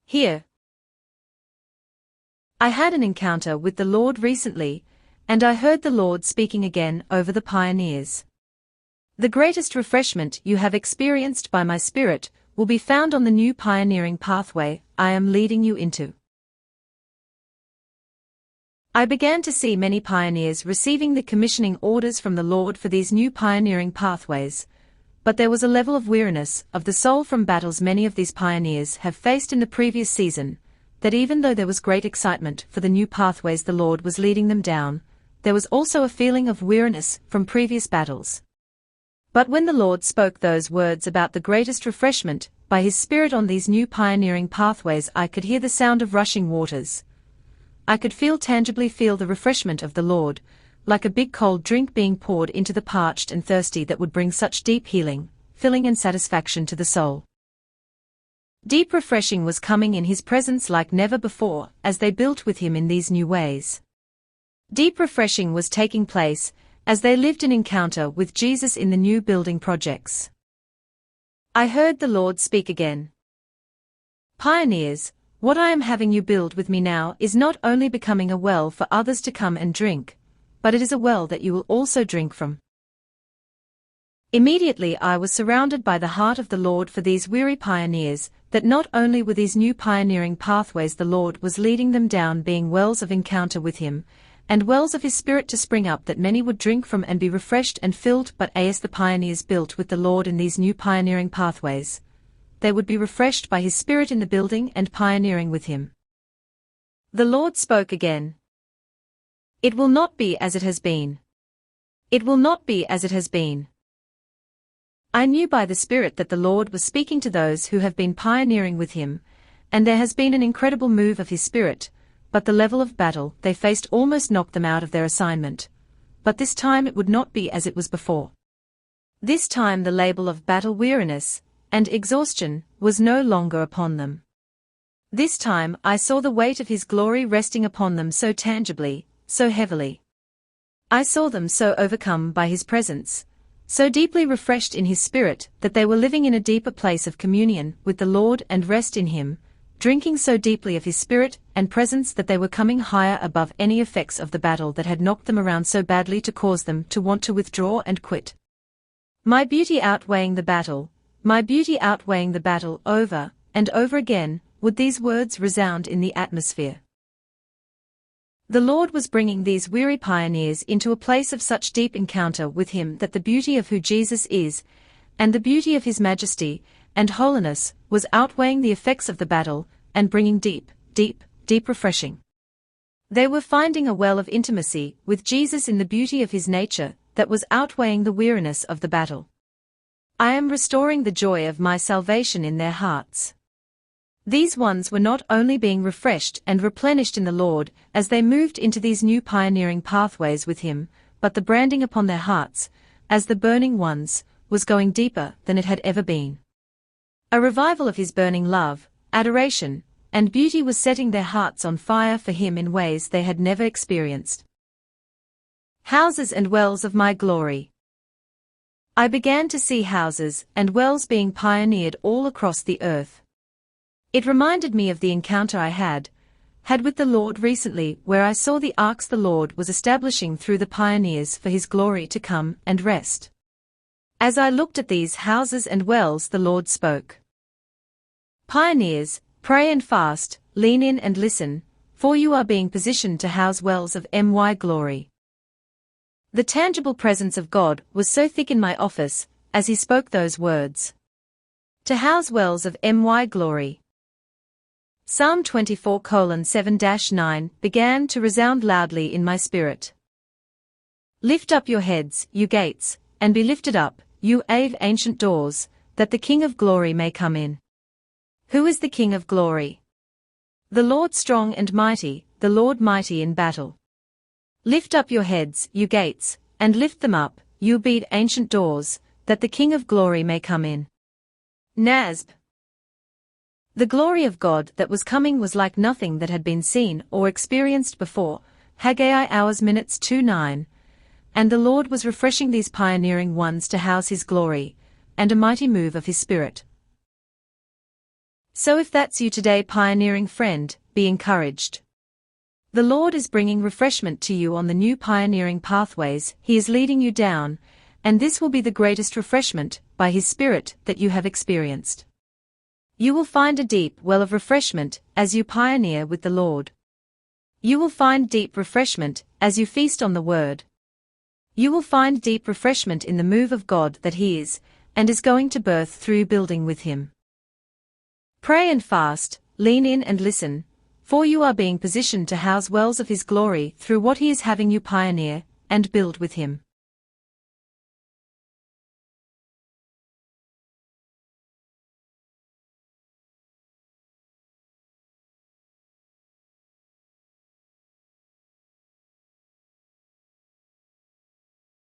Here. I had an encounter with the Lord recently, and I heard the Lord speaking again over the pioneers. The greatest refreshment you have experienced by my Spirit will be found on the new pioneering pathway I am leading you into. I began to see many pioneers receiving the commissioning orders from the Lord for these new pioneering pathways, but there was a level of weariness of the soul from battles many of these pioneers have faced in the previous season, that even though there was great excitement for the new pathways the Lord was leading them down, there was also a feeling of weariness from previous battles. But when the Lord spoke those words about the greatest refreshment by His Spirit on these new pioneering pathways, I could hear the sound of rushing waters. I could tangibly feel the refreshment of the Lord, like a big cold drink being poured into the parched and thirsty that would bring such deep healing, filling and satisfaction to the soul. Deep refreshing was coming in His presence like never before as they built with Him in these new ways. Deep refreshing was taking place as they lived an encounter with Jesus in the new building projects. I heard the Lord speak again. Pioneers, what I am having you build with me now is not only becoming a well for others to come and drink, but it is a well that you will also drink from. Immediately I was surrounded by the heart of the Lord for these weary pioneers, that not only were these new pioneering pathways the Lord was leading them down being wells of encounter with Him, and wells of His Spirit to spring up that many would drink from and be refreshed and filled, but as the pioneers built with the Lord in these new pioneering pathways, they would be refreshed by His Spirit in the building and pioneering with Him. The Lord spoke again. It will not be as it has been. It will not be as it has been. I knew by the Spirit that the Lord was speaking to those who have been pioneering with Him, and there has been an incredible move of His Spirit, but the level of battle they faced almost knocked them out of their assignment. But this time it would not be as it was before. This time the label of battle weariness and exhaustion was no longer upon them. This time I saw the weight of His glory resting upon them so tangibly, so heavily. I saw them so overcome by His presence, so deeply refreshed in His Spirit that they were living in a deeper place of communion with the Lord and rest in Him, drinking so deeply of His Spirit and presence that they were coming higher above any effects of the battle that had knocked them around so badly to cause them to want to withdraw and quit. My beauty outweighing the battle, my beauty outweighing the battle over and over again, would these words resound in the atmosphere. The Lord was bringing these weary pioneers into a place of such deep encounter with Him that the beauty of who Jesus is, and the beauty of His majesty and holiness, was outweighing the effects of the battle, and bringing deep, deep, deep refreshing. They were finding a well of intimacy with Jesus in the beauty of His nature that was outweighing the weariness of the battle. I am restoring the joy of my salvation in their hearts. These ones were not only being refreshed and replenished in the Lord as they moved into these new pioneering pathways with Him, but the branding upon their hearts, as the burning ones, was going deeper than it had ever been. A revival of His burning love, adoration, and beauty was setting their hearts on fire for Him in ways they had never experienced. Houses and wells of my glory. I began to see houses and wells being pioneered all across the earth. It reminded me of the encounter I had with the Lord recently, where I saw the arks the Lord was establishing through the pioneers for His glory to come and rest. As I looked at these houses and wells, the Lord spoke. Pioneers, pray and fast, lean in and listen, for you are being positioned to house wells of my glory. The tangible presence of God was so thick in my office, as He spoke those words. To house wells of my glory. Psalm 24:7-9 began to resound loudly in my spirit. Lift up your heads, you gates, and be lifted up, you ancient doors, that the King of glory may come in. Who is the King of glory? The Lord strong and mighty, the Lord mighty in battle. Lift up your heads, you gates, and lift them up, you ancient doors, that the King of glory may come in. Nasb. The glory of God that was coming was like nothing that had been seen or experienced before, Haggai hours minutes 2:9, and the Lord was refreshing these pioneering ones to house His glory, and a mighty move of His Spirit. So if that's you today, pioneering friend, be encouraged. The Lord is bringing refreshment to you on the new pioneering pathways He is leading you down, and this will be the greatest refreshment, by His Spirit, that you have experienced. You will find a deep well of refreshment as you pioneer with the Lord. You will find deep refreshment as you feast on the Word. You will find deep refreshment in the move of God that He is, and is going to birth through building with Him. Pray and fast, lean in and listen, for you are being positioned to house wells of His glory through what He is having you pioneer and build with Him.